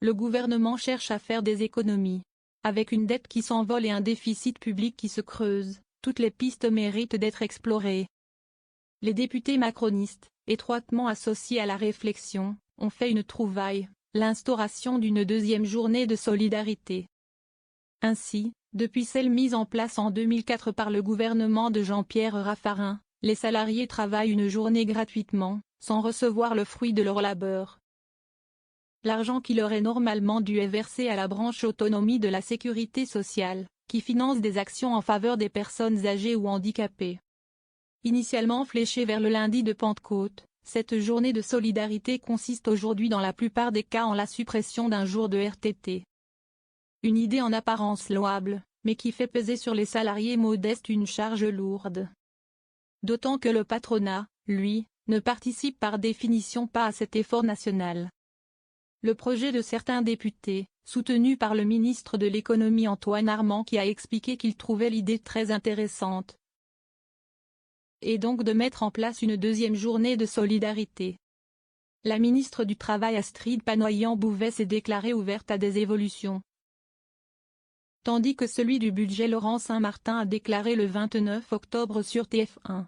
le gouvernement cherche à faire des économies. Avec une dette qui s'envole et un déficit public qui se creuse, toutes les pistes méritent d'être explorées. Les députés macronistes, étroitement associés à la réflexion, ont fait une trouvaille, l'instauration d'une deuxième journée de solidarité. Ainsi, depuis celle mise en place en 2004 par le gouvernement de Jean-Pierre Raffarin, les salariés travaillent une journée gratuitement, sans recevoir le fruit de leur labeur. L'argent qui leur est normalement dû est versé à la branche autonomie de la sécurité sociale, qui finance des actions en faveur des personnes âgées ou handicapées. Initialement fléchée vers le lundi de Pentecôte, cette journée de solidarité consiste aujourd'hui dans la plupart des cas en la suppression d'un jour de RTT. Une idée en apparence louable, mais qui fait peser sur les salariés modestes une charge lourde. D'autant que le patronat, lui, ne participe par définition pas à cet effort national. Le projet de certains députés, soutenu par le ministre de l'économie Antoine Armand qui a expliqué qu'il trouvait l'idée très intéressante, est donc de mettre en place une deuxième journée de solidarité. La ministre du Travail Astrid Panoyan-Bouvet s'est déclarée ouverte à des évolutions. Tandis que celui du budget Laurent Saint-Martin a déclaré le 29 octobre sur TF1.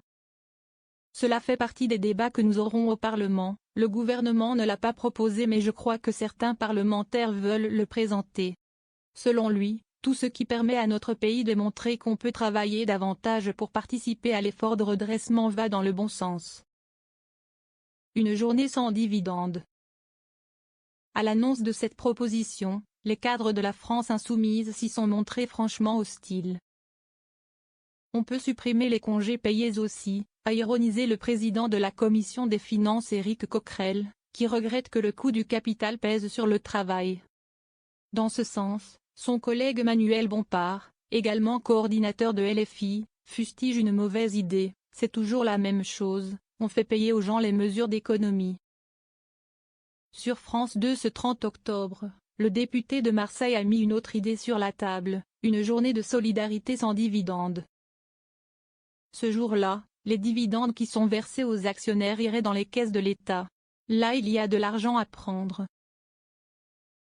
Cela fait partie des débats que nous aurons au Parlement, le gouvernement ne l'a pas proposé mais je crois que certains parlementaires veulent le présenter. Selon lui, tout ce qui permet à notre pays de montrer qu'on peut travailler davantage pour participer à l'effort de redressement va dans le bon sens. Une journée sans dividende. À l'annonce de cette proposition, les cadres de la France insoumise s'y sont montrés franchement hostiles. On peut supprimer les congés payés aussi, a ironisé le président de la commission des finances Éric Coquerel, qui regrette que le coût du capital pèse sur le travail. Dans ce sens, son collègue Manuel Bompard, également coordinateur de LFI, fustige une mauvaise idée, c'est toujours la même chose, on fait payer aux gens les mesures d'économie. Sur France 2 ce 30 octobre, le député de Marseille a mis une autre idée sur la table, une journée de solidarité sans dividende. Ce jour-là, les dividendes qui sont versés aux actionnaires iraient dans les caisses de l'État. Là il y a de l'argent à prendre.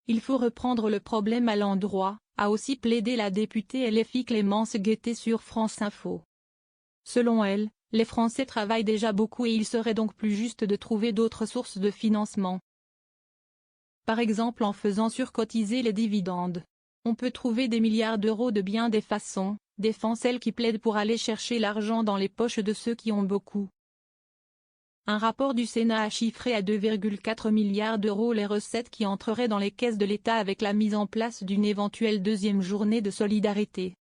Il faut reprendre le problème à l'endroit, a aussi plaidé la députée LFI Clémence Guettet sur France Info. Selon elle, les Français travaillent déjà beaucoup et il serait donc plus juste de trouver d'autres sources de financement. Par exemple en faisant surcotiser les dividendes. On peut trouver des milliards d'euros de bien des façons, défend celle qui plaide pour aller chercher l'argent dans les poches de ceux qui ont beaucoup. Un rapport du Sénat a chiffré à 2,4 milliards d'euros les recettes qui entreraient dans les caisses de l'État avec la mise en place d'une éventuelle deuxième journée de solidarité.